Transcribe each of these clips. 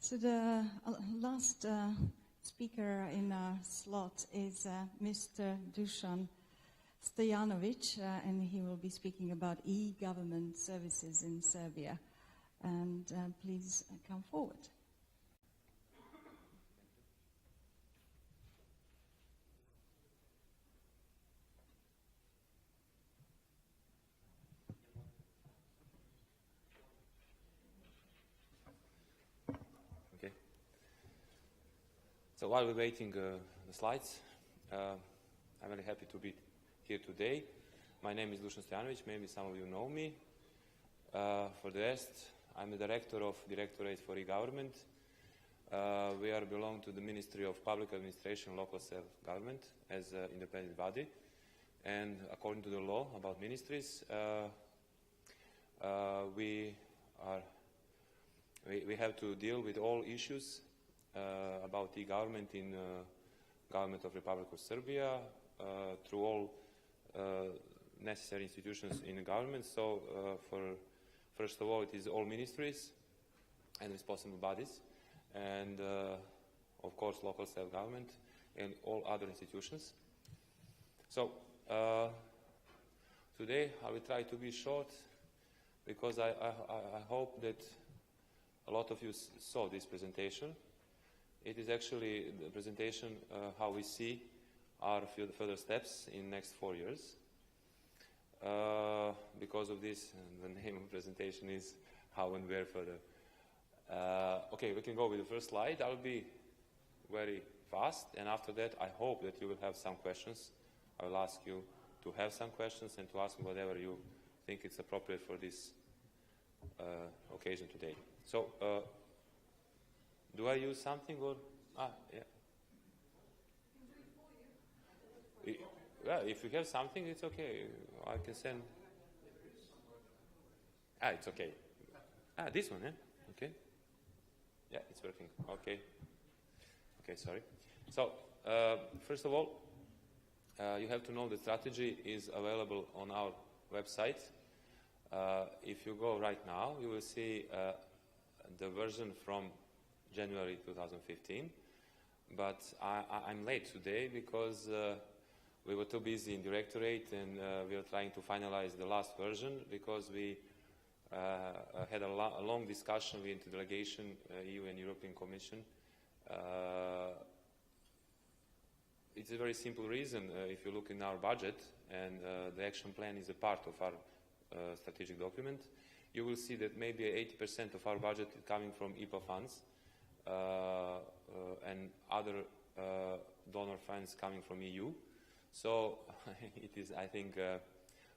So the last speaker in our slot is Mr. Dušan Stojanović, and he will be speaking about e-government services in Serbia. And please come forward. So while we're waiting the slides, I'm very happy to be here today. My name is Dušan Stojanović. Maybe some of you know me. For the rest, I'm the director of Directorate for e-government. We belong to the Ministry of Public Administration and Local Self-Government as an independent body. And according to the law about ministries, we have to deal with all issues about e-government in government of Republic of Serbia through all necessary institutions in the government. So first of all, it is all ministries and responsible bodies, and of course local self-government and all other institutions. So today I will try to be short because I hope that a lot of you saw this presentation. It is actually the presentation how we see our further steps in next 4 years. Because of this, the name of the presentation is how and where further. Okay, we can go with the first slide. I'll be very fast, and after that I hope that you will have some questions. I will ask you to have some questions and to ask whatever you think it's appropriate for this occasion today. So, do I use something or? Yeah. Well, if you have something, it's okay. I can send. It's okay. This one, yeah? Okay. Yeah, it's working. Okay. Okay, sorry. So, first of all, you have to know the strategy is available on our website. If you go right now, you will see the version from January 2015, but I'm late today because we were too busy in Directorate and we were trying to finalize the last version because we had a long discussion with the delegation, EU and European Commission. It's a very simple reason. If you look in our budget, and the action plan is a part of our strategic document, you will see that maybe 80% of our budget is coming from IPA funds and other donor funds coming from EU. So it is, I think,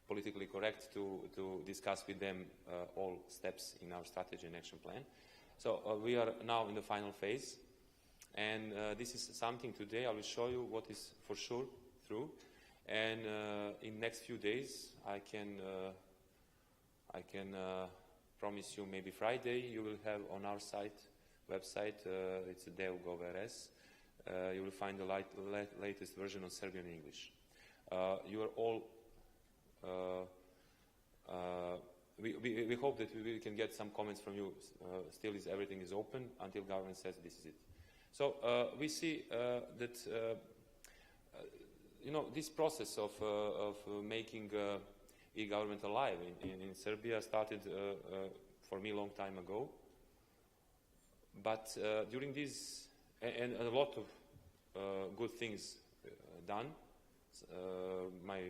politically correct to discuss with them all steps in our strategy and action plan. So we are now in the final phase, and this is something today I will show you what is for sure true. And in next few days, I can promise you maybe Friday you will have on our website, it's deu.gov.rs, you will find the latest version of Serbian and English. You are all, we hope that we can get some comments from you. Still everything is open until government says this is it. So we see that, you know, this process of making e-government alive in Serbia started for me a long time ago. But during this, and a lot of good things done, my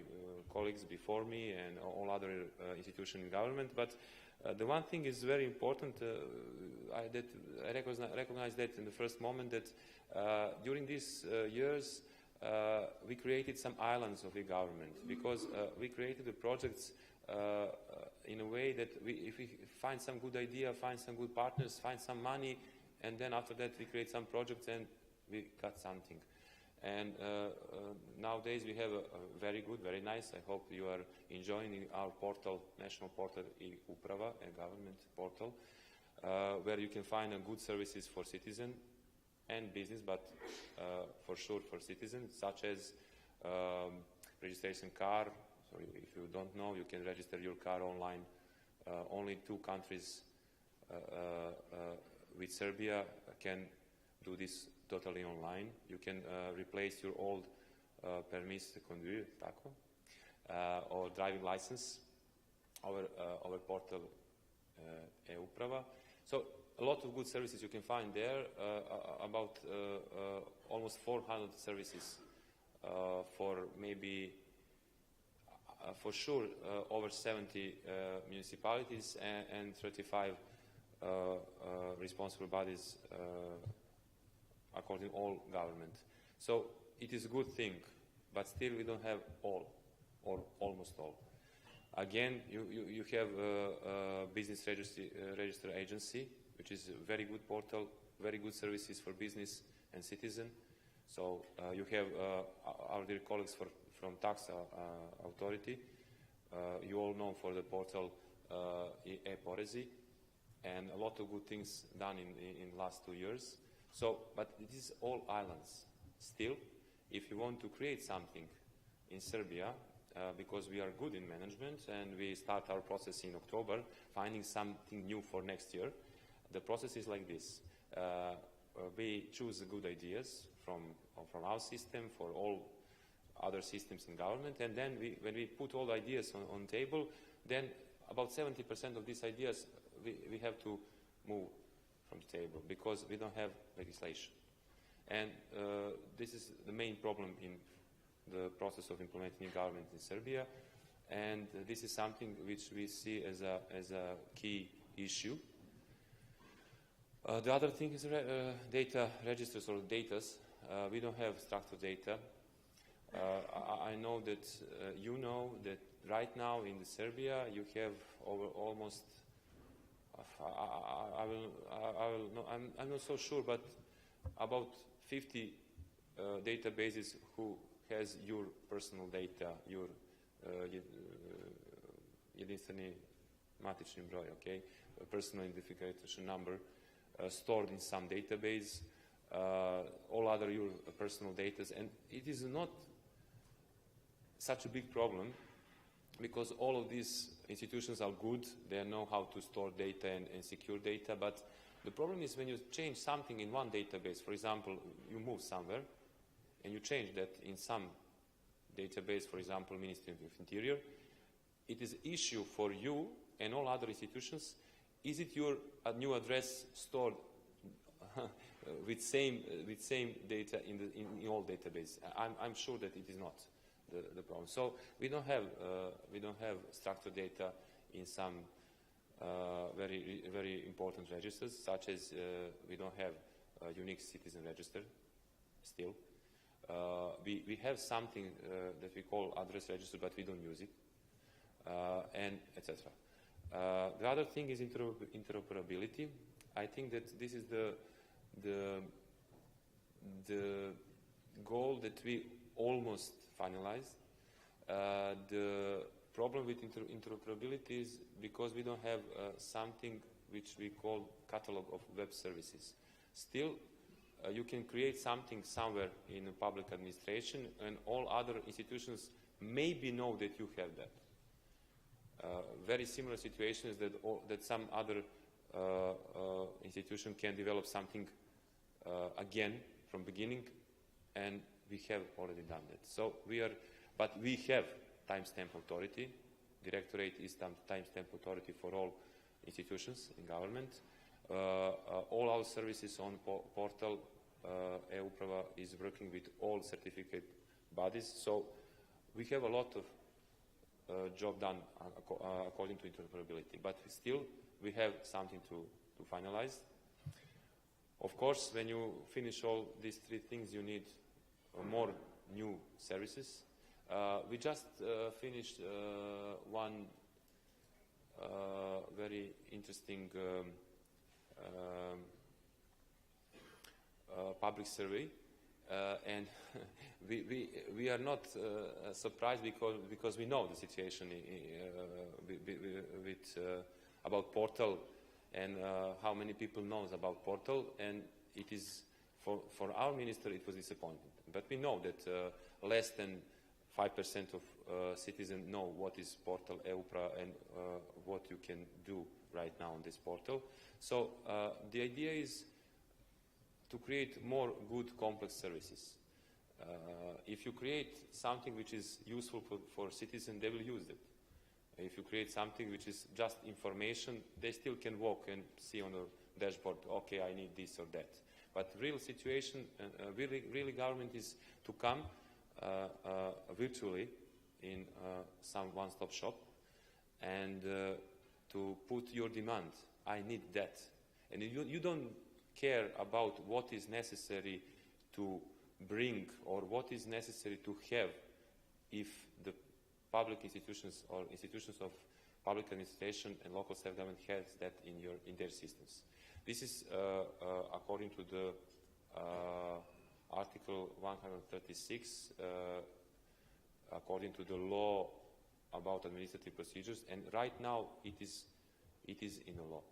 colleagues before me and all other institutions in government, but the one thing is very important, I recognize that in the first moment that during these years we created some islands of e-government because we created the projects in a way that if we find some good idea, find some good partners, find some money, and then after that we create some projects and we got something. And nowadays we have a very good, very nice, I hope you are enjoying our portal, national portal e-Uprava, a government portal, where you can find good services for citizen and business, but for sure for citizens, such as registration car. So if you don't know, you can register your car online. Only 2 countries with Serbia can do this totally online. You can replace your old permis de conduire, tako, or driving license over portal e-uprava. So a lot of good services you can find there, about almost 400 services for maybe, for sure, over 70 municipalities and 35 responsible bodies according to all government. So it is a good thing, but still we don't have all, or almost all. Again, you have a business register agency, which is a very good portal, very good services for business and citizen. So you have our dear colleagues from tax authority. You all know for the portal e-porezi, and a lot of good things done in last 2 years. So, but it is all islands. Still, if you want to create something in Serbia, because we are good in management and we start our process in October, finding something new for next year, the process is like this. We choose good ideas from our system for all other systems in government, and then when we put all the ideas on table, then about 70% of these ideas we have to move from the table because we don't have legislation. And this is the main problem in the process of implementing government in Serbia, and this is something which we see as a key issue. The other thing is data registers or datas. We don't have structured data. I know that you know that right now in Serbia you have over almost. I'm not so sure, but about 50 databases who has your personal data, your jedinstveni matični broj, okay, personal identification number, stored in some database, all other your personal data, and it is not such a big problem because all of these institutions are good, they know how to store data and secure data, but the problem is when you change something in one database, for example, you move somewhere and you change that in some database, for example, Ministry of Interior, it is an issue for you and all other institutions. Is it your new address stored with same data in all databases? I'm sure that it is not the problem. So we don't have structured data in some very important registers, such as we don't have a unique citizen register still. We have something that we call address register, but we don't use it, and etc. The other thing is interoperability. I think that this is the goal that we almost finalized. The problem with interoperability is because we don't have something which we call catalog of web services. Still, you can create something somewhere in a public administration, and all other institutions maybe know that you have that. Very similar situation is that some other institution can develop something again from beginning, and we have already done that. So but we have timestamp authority. Directorate is timestamp authority for all institutions in government. All our services on portal e-uprava is working with all certificate bodies. So we have a lot of job done according to interoperability, but still we have something to finalize. Of course, when you finish all these three things, you need more new services. We just finished one very interesting public survey, and we are not surprised because we know the situation with about portal and how many people knows about portal, and it is for our minister it was disappointing. But we know that less than 5% of citizens know what is portal e-uprava and what you can do right now on this portal. So the idea is to create more good complex services. If you create something which is useful for citizens, they will use it. If you create something which is just information, they still can walk and see on the dashboard, okay, I need this or that. But real situation, really government is to come virtually in some one-stop shop and to put your demand. I need that. And you don't care about what is necessary to bring or what is necessary to have if the public institutions or institutions of public administration and local self-government has that in their systems. This is according to the Article 136, according to the law about administrative procedures, and right now it is in the law.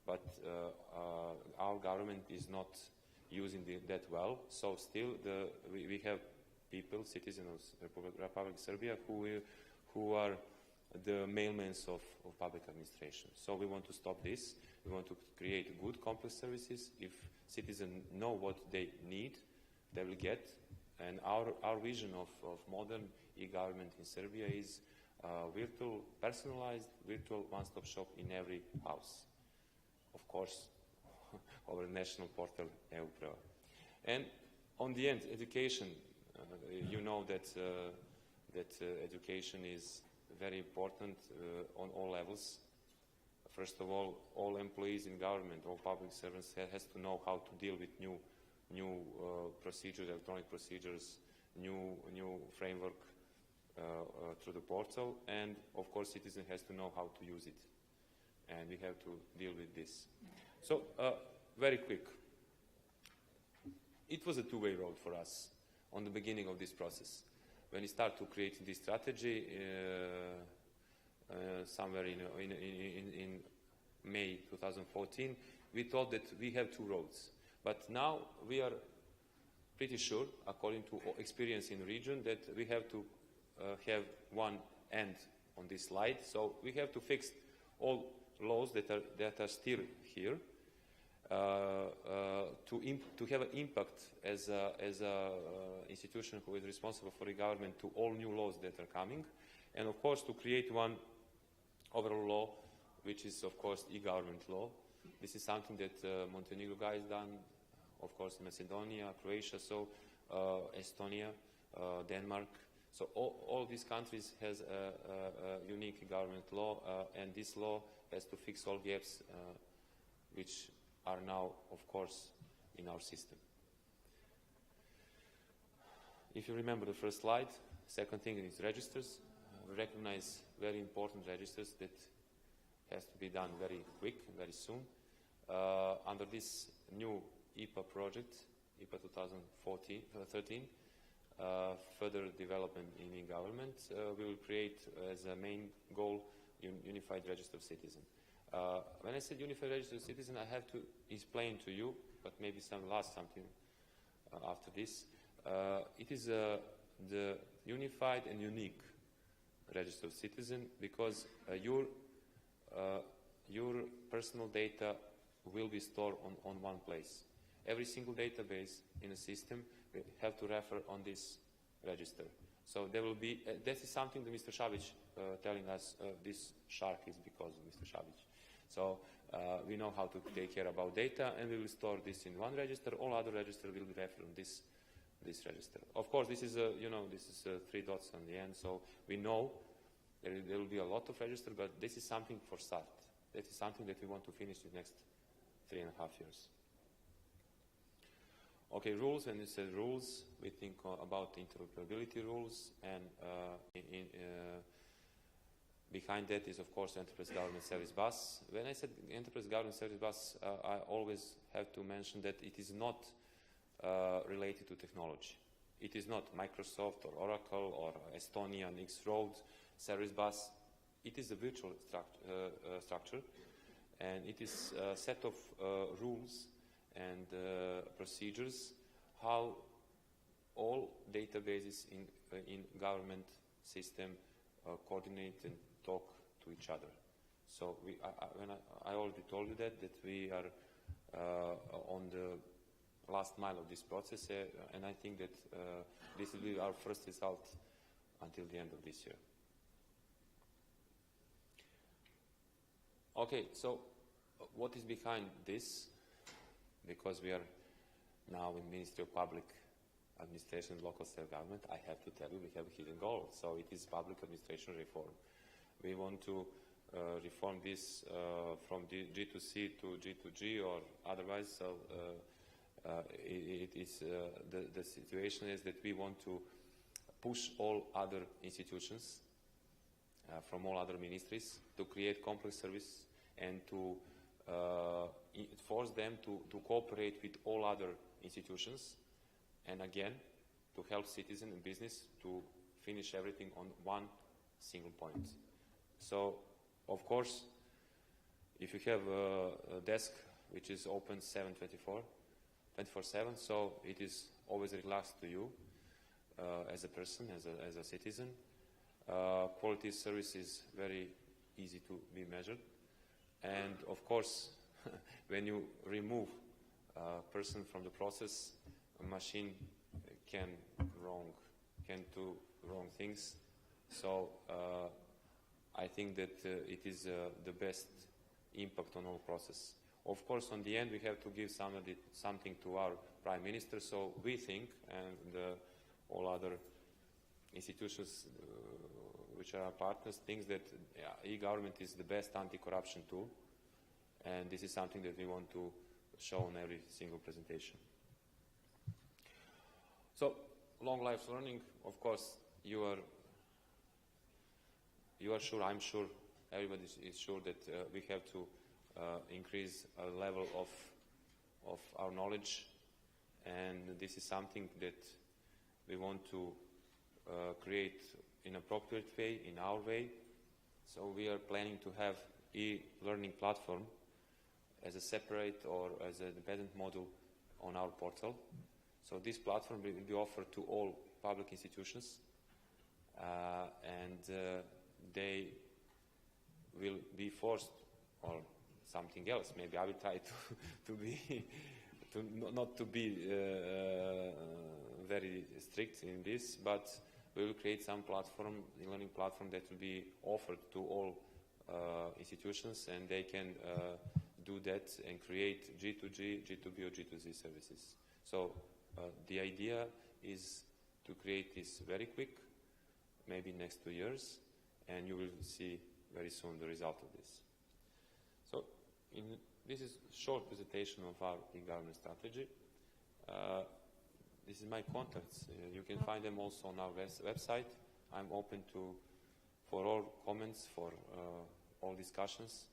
But our government is not using that well, so still we have people, citizens of Republic of Serbia, who are the mailmen of public administration. So we want to stop this. We want to create good complex services. If citizens know what they need, they will get. And our vision of modern e-government in Serbia is virtual, personalized, virtual one-stop shop in every house. Of course, over national portal EU-Prava. And on the end, education. You know that education is very important on all levels. First of all employees in government, all public servants has to know how to deal with new procedures, electronic procedures, new framework through the portal, and of course citizen has to know how to use it. And we have to deal with this. So, very quick. It was a two-way road for us on the beginning of this process. When we start to create this strategy, somewhere in May 2014, we thought that we have two roads. But now we are pretty sure, according to experience in the region, that we have to have one end on this slide. So we have to fix all laws that are still here to have an impact as a institution who is responsible for the government to all new laws that are coming, and of course to create one overall law, which is of course e-government law. This is something that Montenegro guys done, of course Macedonia, Croatia, so Estonia, Denmark. So all these countries has a unique government law, and this law has to fix all gaps which are now, of course, in our system. If you remember the first slide, second thing is registers. We recognize very important registers that has to be done very quick, very soon. Under this new IPA project, IPA 2013, further development in e-government, we will create as a main goal unified register of citizen. When I said unified register of citizen, I have to explain to you, but maybe something after this. It is the unified and unique register of citizen because your personal data will be stored on one place. Every single database in a system will have to refer on this register. So there will be, this is something that Mr. Šabić telling us, this shark is because of Mr. Šabić. So we know how to take care about data, and we will store this in one register. All other registers will be referred on this register. Of course, this is three dots on the end, so we know there will be a lot of registers, but this is something for start. That is something that we want to finish in the next 3.5 years. Okay, rules. When you say rules, we think about interoperability rules, and behind that is, of course, Enterprise Government Service Bus. When I said Enterprise Government Service Bus, I always have to mention that it is not related to technology. It is not Microsoft or Oracle or Estonian X-Road Service Bus. It is a virtual structure, and it is a set of rules and procedures how all databases in government system coordinate and talk to each other. So I already told you that we are on the last mile of this process, and I think that this will be our first result until the end of this year. Okay, so what is behind this? Because we are now in Ministry of Public Administration and Local Self-Government, I have to tell you we have a hidden goal. So it is public administration reform. We want to reform this from G2C to G2G or otherwise. So the situation is that we want to push all other institutions from all other ministries to create complex service and to force them to cooperate with all other institutions, and again to help citizen and business to finish everything on one single point. So of course, if you have a desk which is open 24/7, so it is always relaxed to you as a person, as a citizen. Quality service is very easy to be measured, and of course when you remove a person from the process, a machine can do wrong things. So I think that it is the best impact on all process. Of course, on the end, we have to give something to our Prime Minister. So we think, and all other institutions which are our partners, think that e-government is the best anti-corruption tool. And this is something that we want to show in every single presentation. So, long life learning, of course, you are sure, I'm sure, everybody is sure that we have to increase a level of our knowledge, and this is something that we want to create in an appropriate way, in our way. So we are planning to have e-learning platform as a separate or as an independent module on our portal. So this platform will be offered to all public institutions, and they will be forced, or something else. Maybe I will try not to be very strict in this, but we will create some platform, a learning platform that will be offered to all institutions, and they can do that and create G2G, G2B or G2Z services. So the idea is to create this very quick, maybe next 2 years, and you will see very soon the result of this. So this is a short presentation of our e-government strategy. This is my contacts. You can find them also on our website. I'm open for all comments, for all discussions.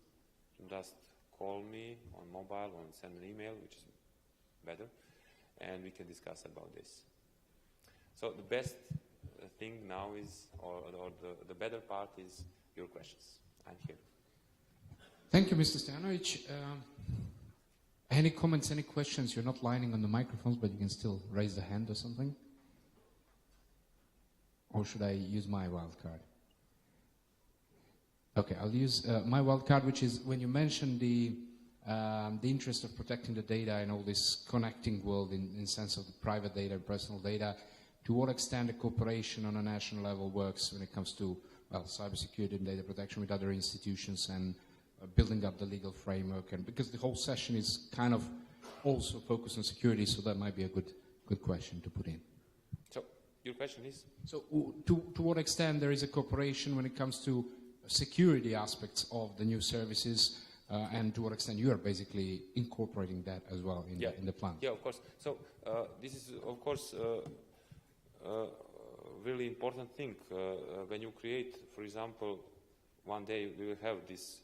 Just call me on mobile or send an email, which is better, and we can discuss about this. So the best thing now is, or the better part is your questions. I'm here. Thank you, Mr. Stojanović. Any comments, any questions? You're not lining on the microphones, but you can still raise the hand or something. Or should I use my wild card? Okay, I'll use my wild card, which is when you mentioned the interest of protecting the data and all this connecting world in sense of the private data and personal data, to what extent the cooperation on a national level works when it comes to, well, cybersecurity and data protection with other institutions and building up the legal framework, and because the whole session is kind of also focused on security, so that might be a good question to put in. So your question is? So to what extent there is a cooperation when it comes to security aspects of the new services, and to what extent you are basically incorporating that as well in the plan? Yeah, of course. So this is, of course, really important thing. When you create, for example, one day we will have this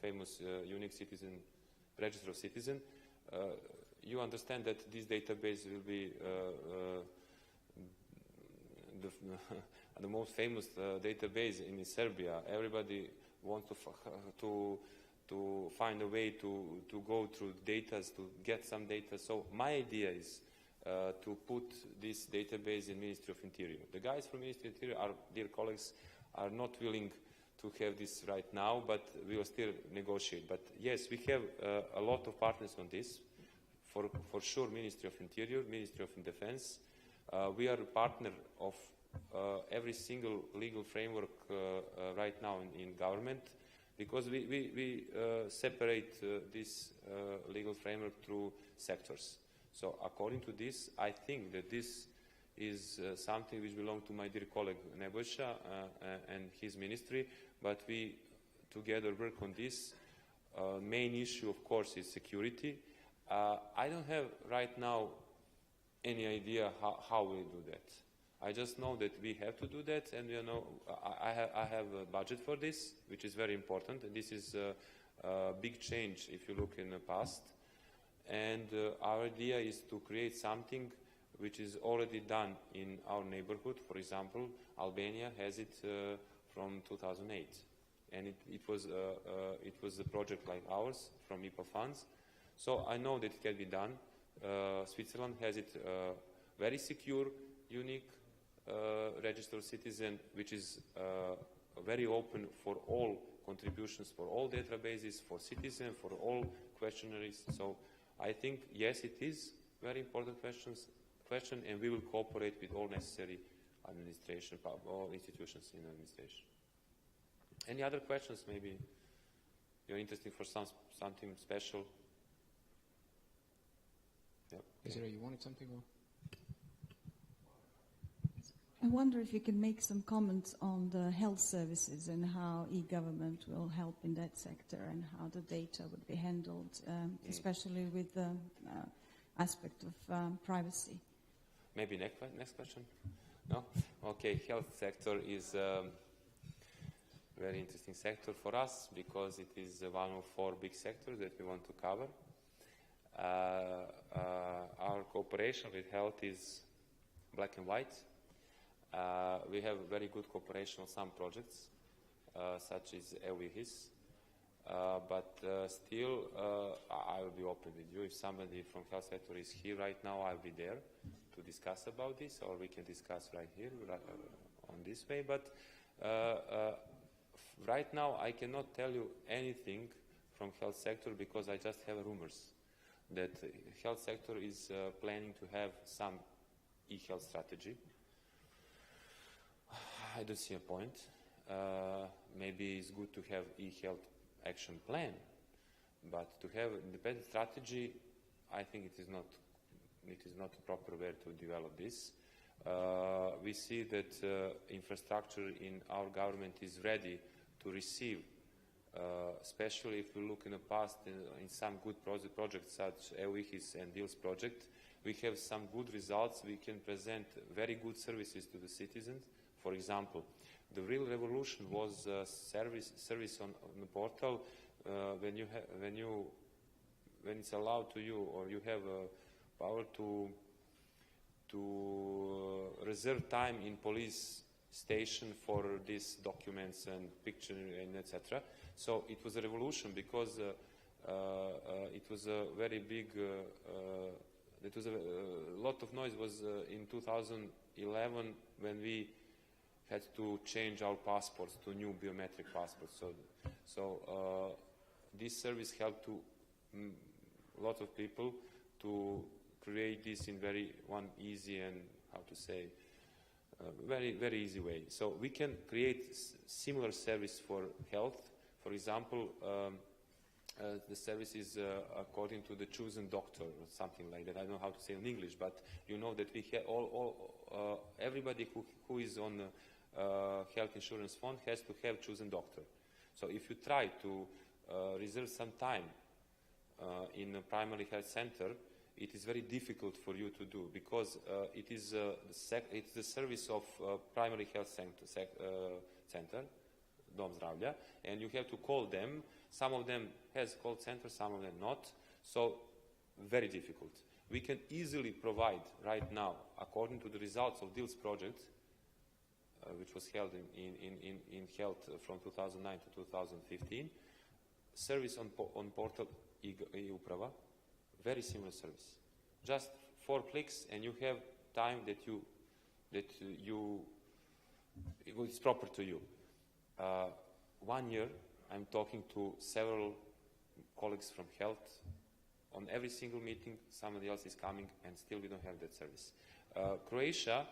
famous unique citizen register of citizen. You understand that this database will be the most famous database in Serbia. Everybody wants to find a way to go through data, to get some data. So my idea is to put this database in Ministry of Interior. The guys from Ministry of Interior, our dear colleagues, are not willing to have this right now, but we will still negotiate. But yes, we have a lot of partners on this. for sure Ministry of Interior, Ministry of Defense. We are a partner of every single legal framework right now in government, because we separate this legal framework through sectors. So according to this, I think that this is something which belongs to my dear colleague Nebojša and his ministry, but we together work on this. Main issue, of course, is security. I don't have right now any idea how we do that. I just know that we have to do that, and you know, I have a budget for this, which is very important, and this is a big change if you look in the past. And our idea is to create something which is already done in our neighborhood. For example, Albania has it from 2008, and it was a project like ours from IPA funds. So I know that it can be done. Switzerland has it very secure, unique registered citizen, which is very open for all contributions, for all databases, for citizens, for all questionnaires. So I think, yes, it is very important question, and we will cooperate with all necessary administration, all institutions in administration. Any other questions? Maybe you're interested for something special? Yeah. Desiree, you wanted something more? I wonder if you can make some comments on the health services and how e-government will help in that sector, and how the data would be handled, especially with the aspect of privacy. Maybe next question? No? Okay, health sector is a very interesting sector for us, because it is one of 4 big sectors that we want to cover. Our cooperation with health is black and white. We have very good cooperation on some projects, such as EUIHIS, but still I will be open with you. If somebody from health sector is here right now, I'll be there to discuss about this, or we can discuss right here on this way. But right now I cannot tell you anything from health sector, because I just have rumors that health sector is planning to have some e-health strategy. I don't see a point. Maybe it's good to have e-health action plan, but to have independent strategy, I think it is not a proper way to develop this. We see that infrastructure in our government is ready to receive, especially if we look in the past in some good projects such EUIHIS and DILS project. We have some good results. We can present very good services to the citizens. For example, the real revolution was service on the portal when it's allowed to you, or you have power to reserve time in police station for these documents and picture and etc. So it was a revolution, because it was a very big. It was a lot of noise was in 2011 when we had to change our passports to new biometric passports. So this service helped to a lot of people to create this in one easy and, how to say, very easy way. So we can create similar service for health. For example, the service is according to the chosen doctor or something like that. I don't know how to say in English, but you know that we have everybody who is on health insurance fund has to have chosen doctor. So if you try to reserve some time in a primary health center, it is very difficult for you to do, because it is it's the service of primary health center, Dom zdravlja, and you have to call them. Some of them has call center, some of them not. So very difficult. We can easily provide right now, according to the results of DILS project, which was held in health from 2009 to 2015, service on portal e-uprava, very similar service. Just 4 clicks and you have time that it's proper to you. 1 year, I'm talking to several colleagues from health on every single meeting somebody else is coming and still we don't have that service. Croatia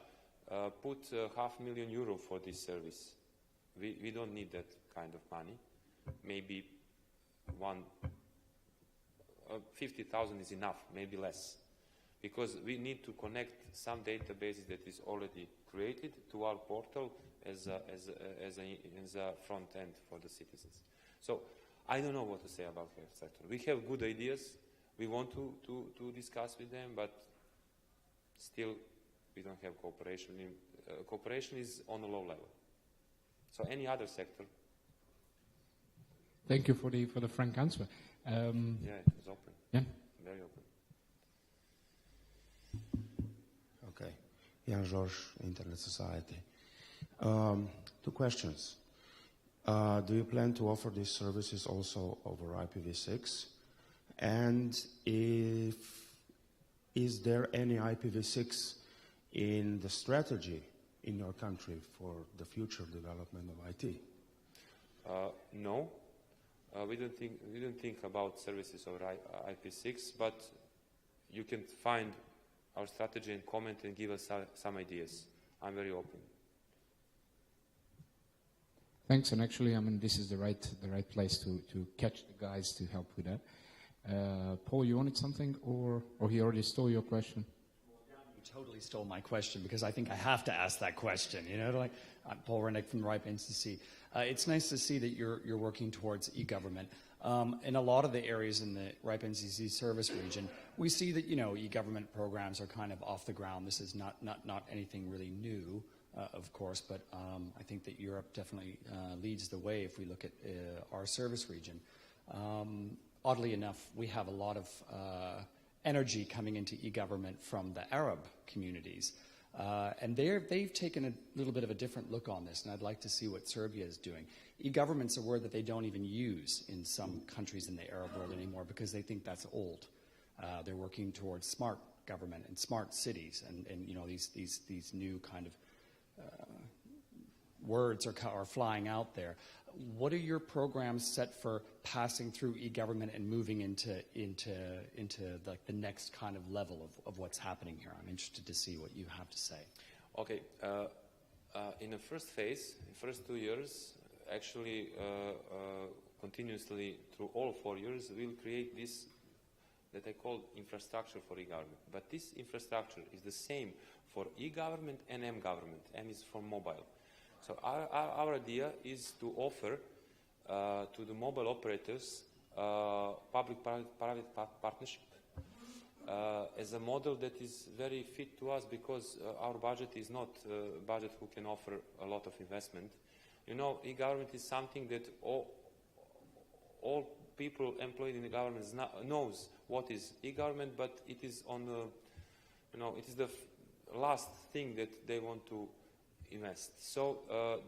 put €500,000 for this service. We don't need that kind of money. Maybe 50,000 is enough, maybe less. Because we need to connect some databases that is already created to our portal as a front end for the citizens. So I don't know what to say about health sector. We have good ideas. We want to discuss with them, but still we don't have cooperation. Cooperation is on a low level. So any other sector. Thank you for the frank answer. Yeah, it was open. Yeah. Very open. Okay. Jan George, Internet Society. 2 questions. Do you plan to offer these services also over IPv6? And is there any IPv6 in the strategy in your country for the future development of IT? No. We don't think about services over IP6, but you can find our strategy and comment and give us some ideas. I'm very open. Thanks, and actually, I mean, this is the right place to catch the guys to help with that. Paul, you wanted something, or he already stole your question? You totally stole my question because I think I have to ask that question. You know, like I'm Paul Rennick from the RIPE NCC. It's nice to see that you're working towards e-government. In a lot of the areas in the RIPE NCC service region, we see that e-government programs are kind of off the ground. This is not anything really new, of course, but I think that Europe definitely leads the way if we look at our service region. Oddly enough, we have a lot of energy coming into e-government from the Arab communities. And they've taken a little bit of a different look on this, and I'd like to see what Serbia is doing. E-government's a word that they don't even use in some countries in the Arab world anymore because they think that's old. They're working towards smart government and smart cities, and these new kind of words are flying out there. What are your programs set for passing through e-government and moving into like the next kind of level of what's happening here? I'm interested to see what you have to say. Okay. In the first phase, in the first 2 years, actually continuously through all 4 years, we'll create this that I call infrastructure for e-government. But this infrastructure is the same for e-government and m-government. M is for mobile. So our idea is to offer to the mobile operators public-private partnership as a model that is very fit to us because our budget is not a budget who can offer a lot of investment. You know, e-government is something that all people employed in the government knows what is e-government, but it is on the, it is the last thing that they want to invest. So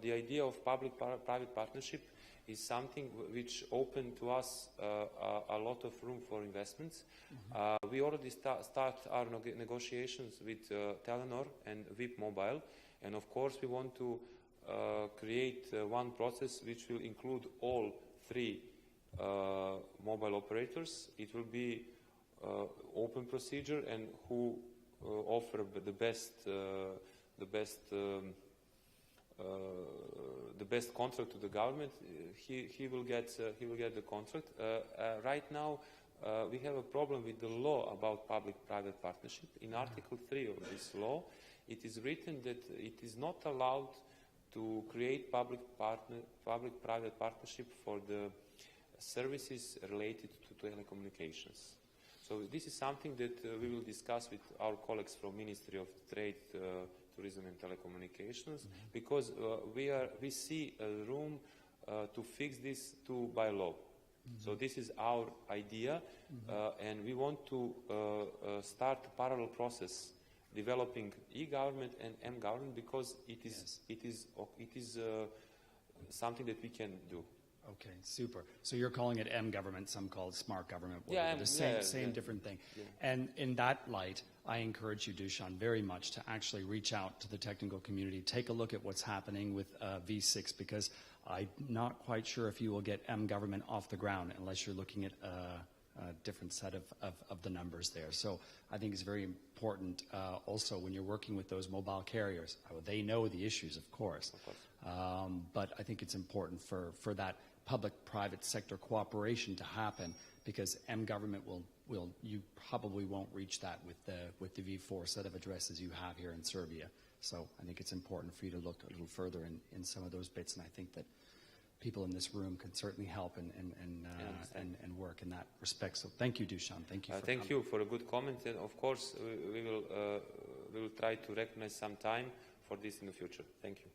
the idea of public-private partnership is something which opened to us a lot of room for investments. Mm-hmm. We already start our negotiations with Telenor and VIP Mobile, and of course we want to create one process which will include all 3 mobile operators. It will be open procedure, and who offer the best contract to the government, he will get the contract. Right now, we have a problem with the law about public-private partnership. In Article 3 of this law, it is written that it is not allowed to create public-private partnership for the services related to telecommunications. So this is something that we will discuss with our colleagues from Ministry of Trade, Tourism and Telecommunications, mm-hmm. because we see a room to fix this by law. Mm-hmm. So this is our idea, mm-hmm. And we want to start a parallel process developing e-government and m-government because it is something that we can do. Okay, super. So you're calling it M-government, some call it smart government. Yeah, the same different thing. Yeah. And in that light, I encourage you, Dušan, very much to actually reach out to the technical community, take a look at what's happening with V6, because I'm not quite sure if you will get M-government off the ground unless you're looking at different set of the numbers there. So I think it's very important also when you're working with those mobile carriers. They know the issues, of course. But I think it's important for that public-private sector cooperation to happen, because M-Government you probably won't reach that with the V4 set of addresses you have here in Serbia. So I think it's important for you to look a little further in some of those bits, and I think that people in this room can certainly help and work in that respect. So thank you, Dušan. Thank you. Thank you for a good comment, and of course we will try to recognize some time for this in the future. Thank you.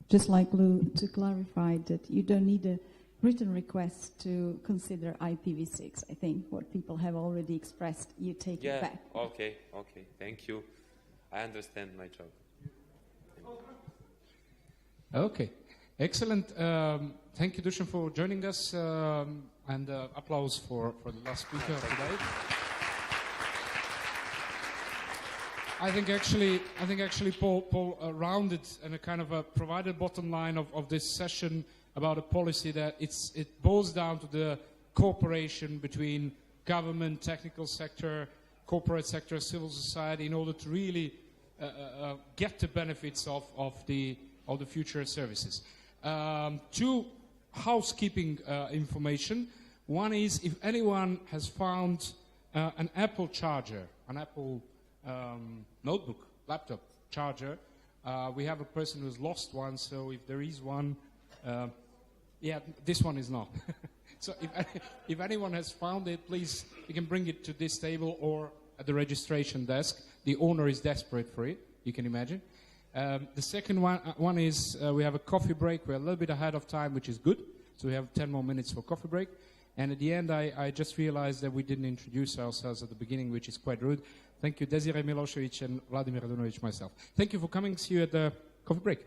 Just like Lou, to clarify that you don't need a written request to consider IPv6. I think what people have already expressed, you take it back. Okay, thank you. I understand my job. Okay, excellent. Thank you, Dušan, for joining us, and applause for the last speaker today. I think actually Paul rounded and kind of provided bottom line of this session about a policy that it boils down to the cooperation between government, technical sector, corporate sector, civil society, in order to really get the benefits of the future services. Two housekeeping information. One is, if anyone has found an Apple charger, an Apple notebook, laptop charger, we have a person who's lost one, so if there is one, this one is not. So if anyone has found it, please, you can bring it to this table or at the registration desk. The owner is desperate for it, you can imagine. The second one is we have a coffee break. We're a little bit ahead of time, which is good. So we have 10 more minutes for coffee break. And at the end, I just realized that we didn't introduce ourselves at the beginning, which is quite rude. Thank you, Desiree Milošević and Vladimir Radunović, myself. Thank you for coming. See you at the coffee break.